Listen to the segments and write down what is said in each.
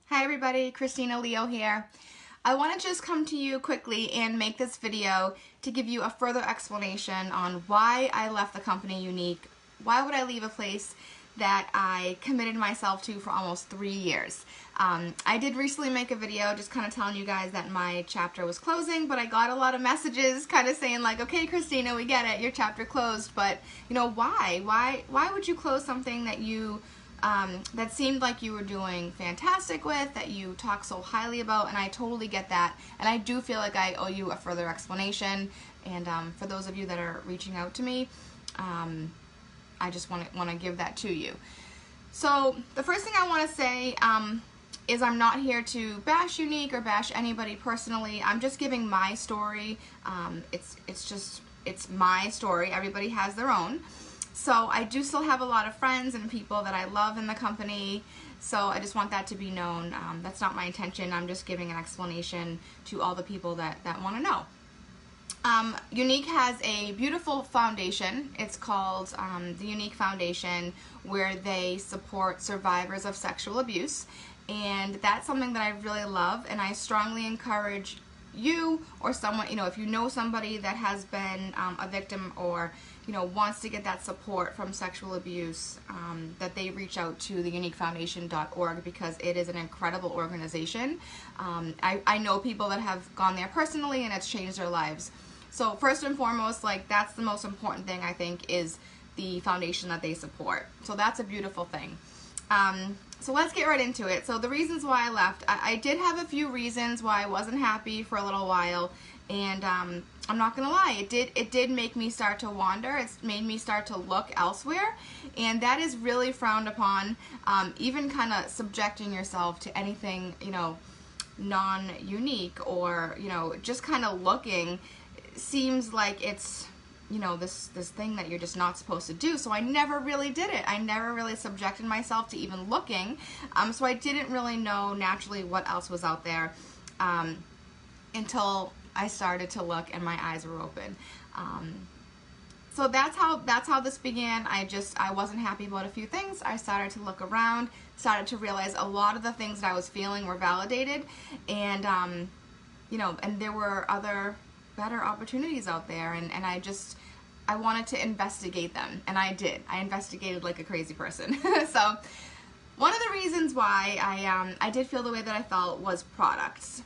Hi everybody, KristinaLeo here. I want to just come to you quickly and make this video to give you a further explanation on why I left the company Younique. Why would I leave a place that I committed myself to for almost 3 years? I did recently make a video just kind of telling you guys that my chapter was closing, but I got a lot of messages kind of saying like, okay Kristina, we get it, your chapter closed, but you know, why? Why would you close something that you that seemed like you were doing fantastic with, that you talk so highly about? And I totally get that, and I do feel like I owe you a further explanation. And for those of you that are reaching out to me, I just want to give that to you. So the first thing I want to say is I'm not here to bash Younique or bash anybody personally. I'm just giving my story. It's my story. Everybody has their own. So I do still have a lot of friends and people that I love in the company, so I just want that to be known. That's not my intention. I'm just giving an explanation to all the people that want to know. Younique has a beautiful foundation. It's called the Younique Foundation, where they support survivors of sexual abuse, and that's something that I really love, and I strongly encourage you or someone, you know, if you know somebody that has been a victim or, you know, wants to get that support from sexual abuse, that they reach out to the uniquefoundation.org, because it is an incredible organization. I know people that have gone there personally and it's changed their lives. So first and foremost, like, that's the most important thing I think, is the foundation that they support. So that's a beautiful thing. So let's get right into it. So the reasons why I left, I did have a few reasons why I wasn't happy for a little while, and I'm not gonna lie, it did make me start to wander. It's made me start to look elsewhere, and that is really frowned upon. Even kind of subjecting yourself to anything, you know, non-Younique, or, you know, just kind of looking, seems like it's, you know, this thing that you're just not supposed to do. So I never really did it. I never really subjected myself to even looking. So I didn't really know naturally what else was out there until I started to look and my eyes were open. So that's how this began. I wasn't happy about a few things. I started to look around, started to realize a lot of the things that I was feeling were validated, and you know, and there were other better opportunities out there, and I wanted to investigate them, and I did. I investigated like a crazy person. So one of the reasons why I did feel the way that I felt was products.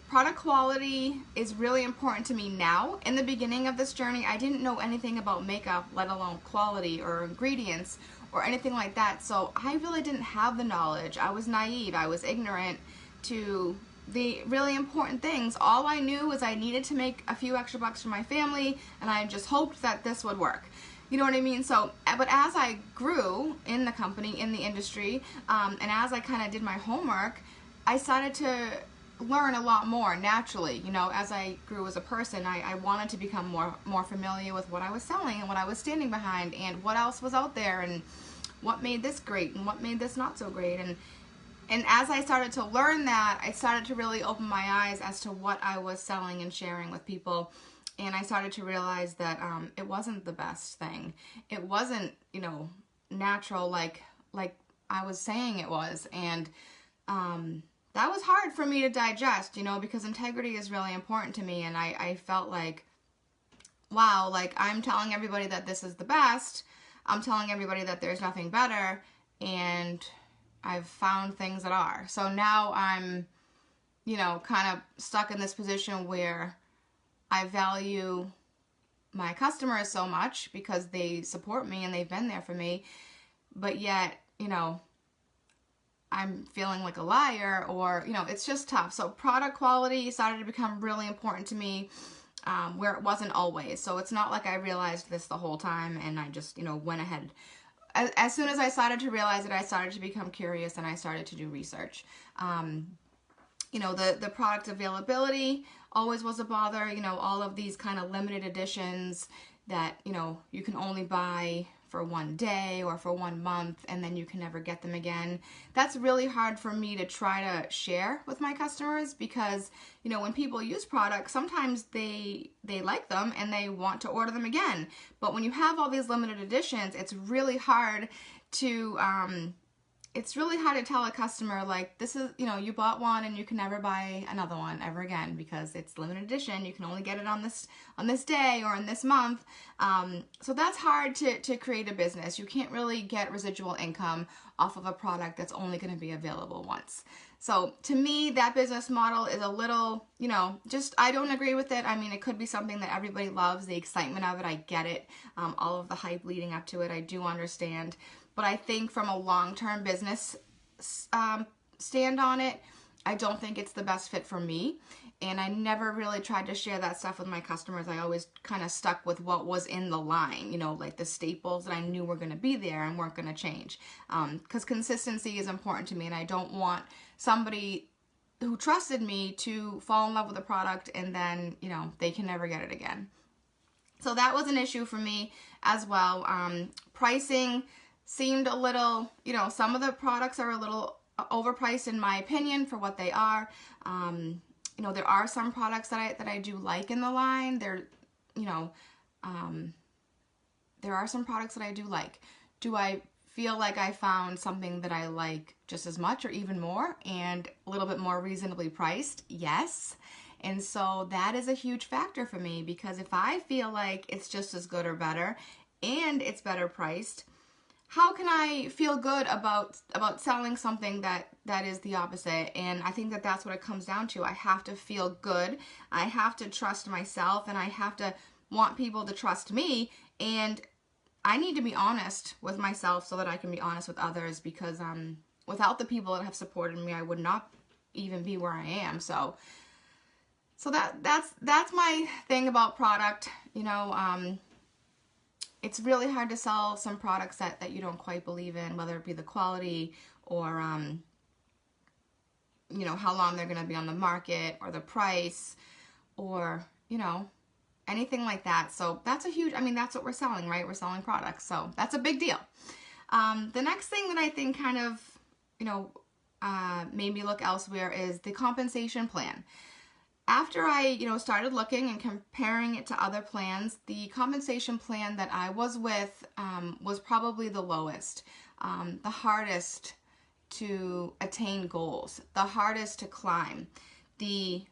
Product quality is really important to me now. In the beginning of this journey, I didn't know anything about makeup, let alone quality or ingredients or anything like that, so I really didn't have the knowledge. I was naive. I was ignorant to the really important things. All I knew was I needed to make a few extra bucks for my family, and I just hoped that this would work. You know what I mean? So, but as I grew in the company, in the industry, and as I kind of did my homework, I started to learn a lot more naturally. You know, as I grew as a person, I wanted to become more familiar with what I was selling and what I was standing behind and what else was out there and what made this great and what made this not so great. And as I started to learn that, I started to really open my eyes as to what I was selling and sharing with people. And I started to realize that it wasn't the best thing. It wasn't, you know, natural like I was saying it was. And that was hard for me to digest, you know, because integrity is really important to me. And I felt like, wow, like, I'm telling everybody that this is the best. I'm telling everybody that there's nothing better. And I've found things that are. So now I'm, you know, kind of stuck in this position where I value my customers so much because they support me and they've been there for me, but yet, you know, I'm feeling like a liar, or, you know, it's just tough. So product quality started to become really important to me, where it wasn't always. So it's not like I realized this the whole time and I just, you know, went ahead. As soon as I started to realize it, I started to become curious and I started to do research. You know, the product availability always was a bother. You know, all of these kind of limited editions that, you know, you can only buy for one day or for 1 month and then you can never get them again. That's really hard for me to try to share with my customers, because, you know, when people use products, sometimes they like them and they want to order them again. But when you have all these limited editions, it's really hard to it's really hard to tell a customer, like, this is, you know, you bought one and you can never buy another one ever again because it's limited edition. You can only get it on this day or in this month. So that's hard to create a business. You can't really get residual income off of a product that's only going to be available once. So to me, that business model is a little, you know, just, I don't agree with it. I mean, it could be something that everybody loves, the excitement of it. I get it. All of the hype leading up to it, I do understand. But I think from a long-term business stand on it, I don't think it's the best fit for me. And I never really tried to share that stuff with my customers. I always kind of stuck with what was in the line, you know, like the staples that I knew were going to be there and weren't going to change. Because consistency is important to me, and I don't want somebody who trusted me to fall in love with a product and then, you know, they can never get it again. So that was an issue for me as well. Pricing seemed a little, you know, some of the products are a little overpriced in my opinion for what they are. You know, there are some products that I do like in the line. There, you know, there are some products that I do like. Do I feel like I found something that I like just as much or even more and a little bit more reasonably priced? Yes. And so that is a huge factor for me, because if I feel like it's just as good or better and it's better priced, how can I feel good about selling something that is the opposite? And I think that that's what it comes down to. I have to feel good. I have to trust myself, and I have to want people to trust me. And I need to be honest with myself so that I can be honest with others, because without the people that have supported me, I would not even be where I am. So that's my thing about product. You know, it's really hard to sell some products that you don't quite believe in, whether it be the quality or, you know, how long they're going to be on the market, or the price, or, you know, anything like that. So that's a huge, I mean, that's what we're selling, right? We're selling products. So that's a big deal. The next thing that I think kind of, you know, made me look elsewhere is the compensation plan. After I, you know, started looking and comparing it to other plans, the compensation plan that I was with was probably the lowest, the hardest to attain goals, the hardest to climb, the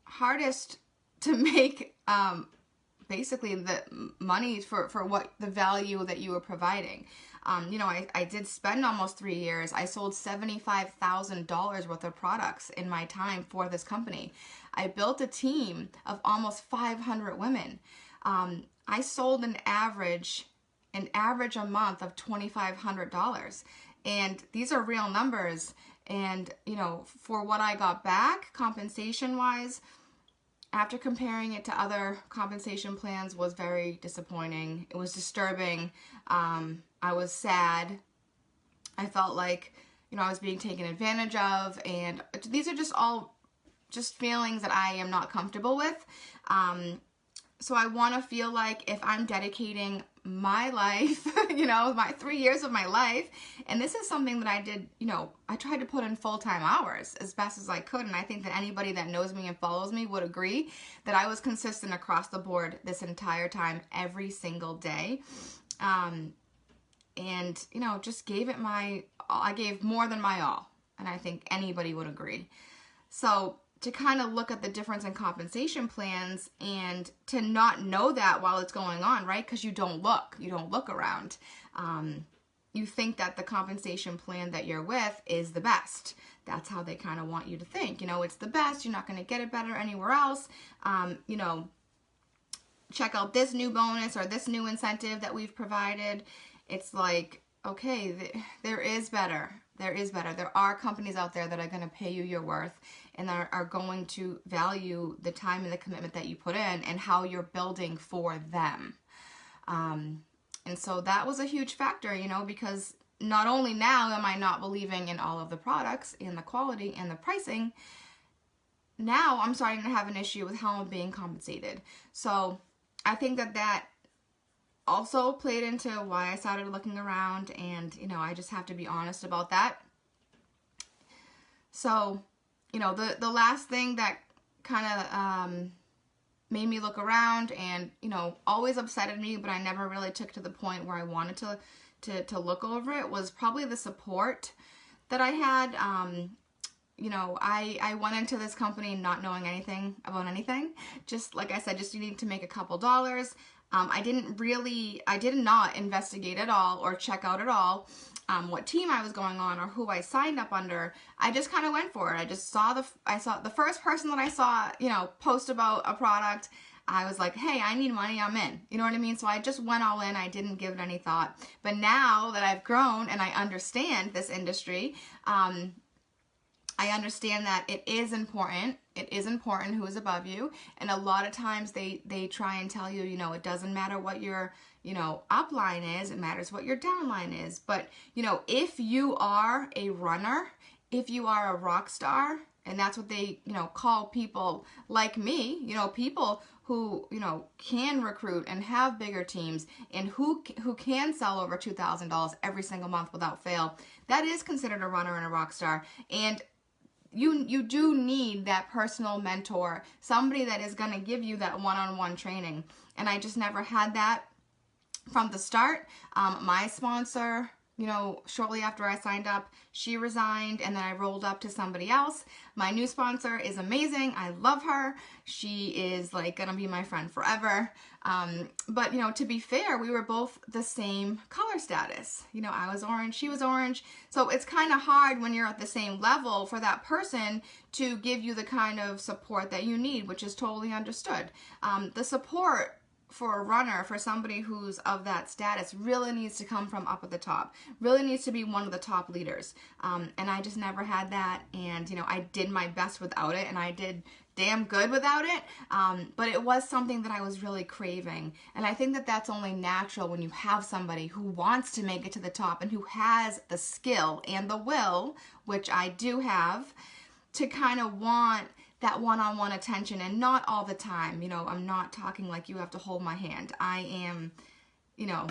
hardest to make basically the money for what the value that you were providing. You know, I did spend almost 3 years. I sold $75,000 worth of products in my time for this company. I built a team of almost 500 women. I sold an average a month of $2,500. And these are real numbers. And, you know, for what I got back compensation wise, after comparing it to other compensation plans, was very disappointing. It was disturbing. I was sad. I felt like, you know, I was being taken advantage of, and these are just all just feelings that I am not comfortable with. So I want to feel like if I'm dedicating my life, you know, my 3 years of my life, and this is something that I did, you know, I tried to put in full-time hours as best as I could, and I think that anybody that knows me and follows me would agree that I was consistent across the board this entire time, every single day. And, you know, just gave it my all. I gave more than my all, and I think anybody would agree. So to kind of look at the difference in compensation plans and to not know that while it's going on, right? Because you don't look around. You think that the compensation plan that you're with is the best. That's how they kind of want you to think. You know, it's the best. You're not going to get it better anywhere else. You know, check out this new bonus or this new incentive that we've provided. It's like, okay, there is better. There is better. There are companies out there that are going to pay you your worth and are going to value the time and the commitment that you put in and how you're building for them. And so that was a huge factor, you know, because not only now am I not believing in all of the products and the quality and the pricing, now I'm starting to have an issue with how I'm being compensated. So I think that also played into why I started looking around, and, you know, I just have to be honest about that. So, you know, the last thing that kind of made me look around and, you know, always upsetted me, but I never really took to the point where I wanted to look over it was probably the support that I had. You know, I went into this company not knowing anything about anything. Just like I said, just needing to make a couple dollars. I did not investigate at all or check out at all what team I was going on or who I signed up under. I just kind of went for it. I saw the first person that I saw, you know, post about a product. I was like, hey, I need money, I'm in. You know what I mean? So I just went all in. I didn't give it any thought. But now that I've grown and I understand this industry, I understand that it is important. It is important who is above you. And a lot of times they try and tell you, you know, it doesn't matter what your, you know, upline is. It matters what your downline is. But, you know, if you are a runner, if you are a rock star, and that's what they, you know, call people like me, you know, people who, you know, can recruit and have bigger teams and who can sell over $2,000 every single month without fail, that is considered a runner and a rock star. And you do need that personal mentor, somebody that is going to give you that one-on-one training. And I just never had that from the start. My sponsor, you know, shortly after I signed up, she resigned, and then I rolled up to somebody else. My new sponsor is amazing. I love her. She is like gonna be my friend forever. But, you know, to be fair, we were both the same color status. You know, I was orange, she was orange. So it's kind of hard when you're at the same level for that person to give you the kind of support that you need, which is totally understood. The support for a runner, for somebody who's of that status, really needs to come from up at the top, really needs to be one of the top leaders. And I just never had that. And, you know, I did my best without it, and I did damn good without it. But it was something that I was really craving. And I think that that's only natural when you have somebody who wants to make it to the top and who has the skill and the will, which I do have, to kind of want that one-on-one attention, and not all the time. You know, I'm not talking like you have to hold my hand. I am, you know,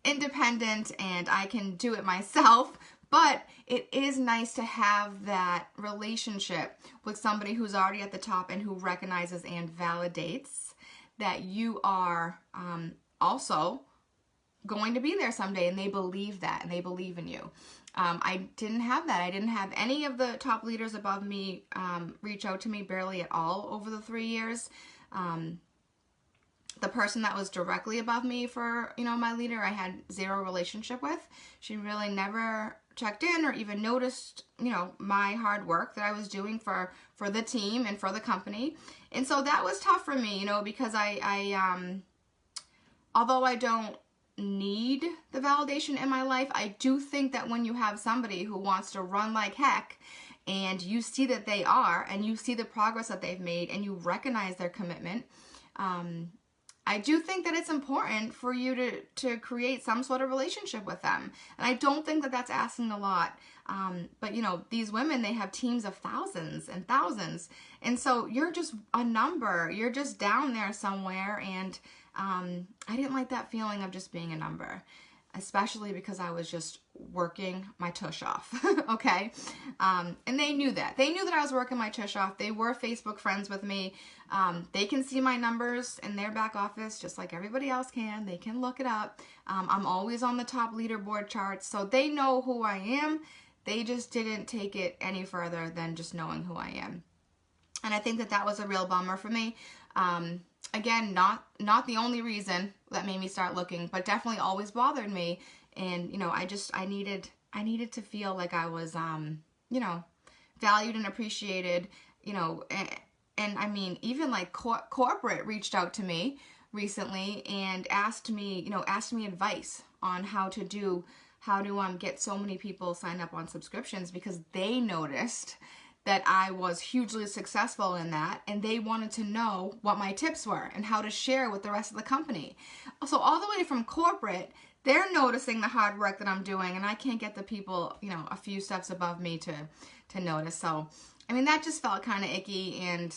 independent and I can do it myself, but it is nice to have that relationship with somebody who's already at the top and who recognizes and validates that you are also going to be there someday, and they believe that, and they believe in you. I didn't have that. I didn't have any of the top leaders above me reach out to me, barely at all, over the 3 years. The person that was directly above me for, you know, my leader, I had zero relationship with. She really never checked in or even noticed, you know, my hard work that I was doing for the team and for the company. And so that was tough for me, you know, because I although I don't need the validation in my life, I do think that when you have somebody who wants to run like heck, and you see that they are, and you see the progress that they've made, and you recognize their commitment, I do think that it's important for you to create some sort of relationship with them. And I don't think that that's asking a lot. But, you know, these women, they have teams of thousands and thousands. And so you're just a number. You're just down there somewhere. And I didn't like that feeling of just being a number, especially because I was just working my tush off, okay? And they knew that. They knew that I was working my tush off. They were Facebook friends with me. They can see my numbers in their back office just like everybody else can. They can look it up. I'm always on the top leaderboard charts, so they know who I am. They just didn't take it any further than just knowing who I am. And I think that that was a real bummer for me. Again, not the only reason that made me start looking, but definitely always bothered me. And, you know, I needed to feel like I was, you know, valued and appreciated, you know, and I mean, even like corporate reached out to me recently and asked me advice on how to get so many people signed up on subscriptions, because they noticed that I was hugely successful in that, and they wanted to know what my tips were and how to share with the rest of the company. So all the way from corporate, they're noticing the hard work that I'm doing, and I can't get the people, you know, a few steps above me to notice. So, I mean, that just felt kind of icky. And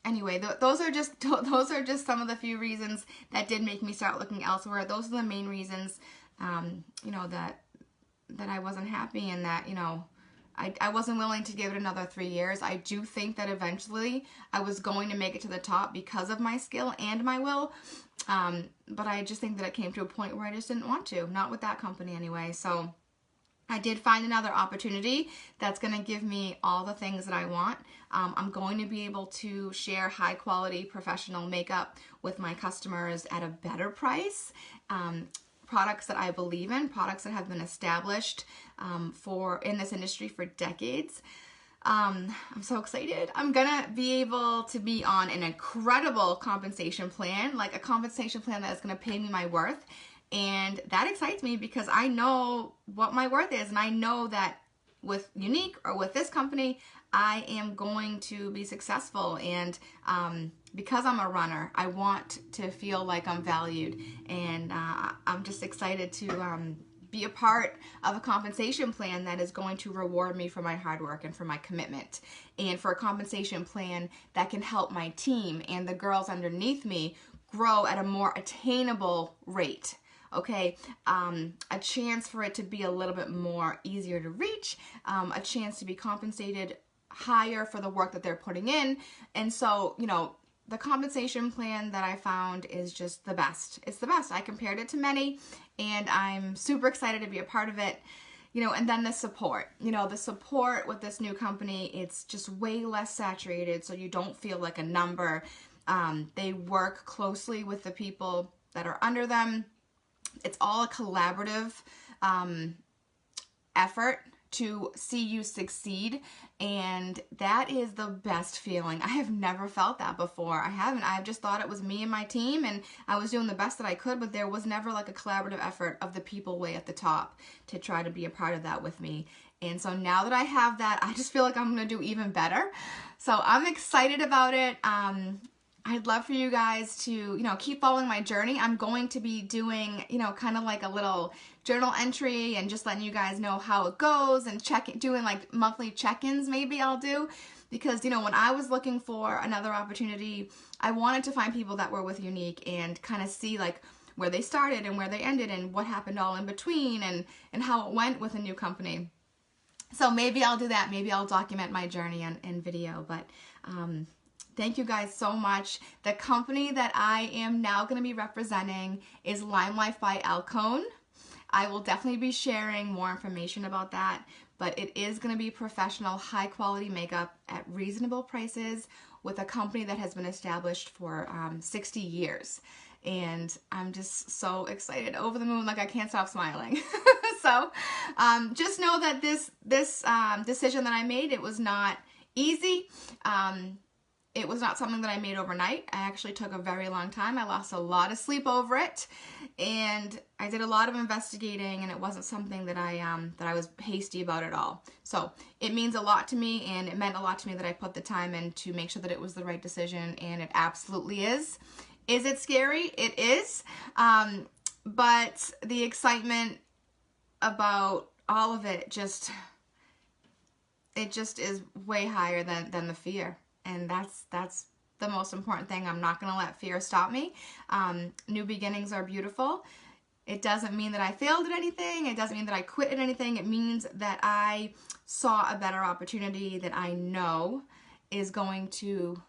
anyway, those are just some of the few reasons that did make me start looking elsewhere. Those are the main reasons, you know, that I wasn't happy, and that, you know, I wasn't willing to give it another 3 years. I do think that eventually I was going to make it to the top because of my skill and my will. But I just think that it came to a point where I just didn't want to, not with that company anyway. So I did find another opportunity that's going to give me all the things that I want. I'm going to be able to share high quality professional makeup with my customers at a better price. Products that I believe in, products that have been established in this industry for decades. I'm so excited. I'm gonna be able to be on an incredible compensation plan, like a compensation plan that is gonna pay me my worth. And that excites me because I know what my worth is, and I know that with Younique or with this company, I am going to be successful. And because I'm a runner, I want to feel like I'm valued, and I'm just excited to be a part of a compensation plan that is going to reward me for my hard work and for my commitment, and for a compensation plan that can help my team and the girls underneath me grow at a more attainable rate. Okay, a chance for it to be a little bit more easier to reach, a chance to be compensated higher for the work that they're putting in. And so, you know, the compensation plan that I found is just the best. It's the best. I compared it to many, and I'm super excited to be a part of it. You know, and then the support. You know, the support with this new company, it's just way less saturated, so you don't feel like a number. They work closely with the people that are under them. It's all a collaborative effort to see you succeed, and that is the best feeling. I have never felt that before. I haven't. I've just thought it was me and my team, and I was doing the best that I could, but there was never like a collaborative effort of the people way at the top to try to be a part of that with me. And so now that I have that, I just feel like I'm going to do even better. So I'm excited about it. I'd love for you guys to, you know, keep following my journey. I'm going to be doing, you know, kind of like a little journal entry and just letting you guys know how it goes, and doing like monthly check-ins maybe I'll do. Because, you know, when I was looking for another opportunity, I wanted to find people that were with Younique and kind of see like where they started and where they ended and what happened all in between, and how it went with a new company. So maybe I'll do that. Maybe I'll document my journey in video. But thank you guys so much. The company that I am now going to be representing is Lime Life by Alcone. I will definitely be sharing more information about that, but it is going to be professional, high quality makeup at reasonable prices with a company that has been established for 60 years. And I'm just so excited, over the moon, like I can't stop smiling. So just know that this decision that I made, it was not easy. It was not something that I made overnight. I actually took a very long time. I lost a lot of sleep over it, and I did a lot of investigating, and it wasn't something that I was hasty about at all. So it means a lot to me, and it meant a lot to me that I put the time in to make sure that it was the right decision, and it absolutely is. Is it scary? It is. But the excitement about all of it just is way higher than the fear. And that's the most important thing. I'm not going to let fear stop me. New beginnings are beautiful. It doesn't mean that I failed at anything. It doesn't mean that I quit at anything. It means that I saw a better opportunity that I know is going to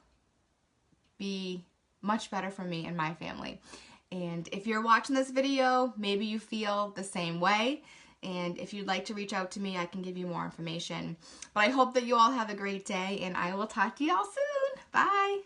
be much better for me and my family. And if you're watching this video, maybe you feel the same way. And if you'd like to reach out to me, I can give you more information. But I hope that you all have a great day, and I will talk to you all soon. Bye.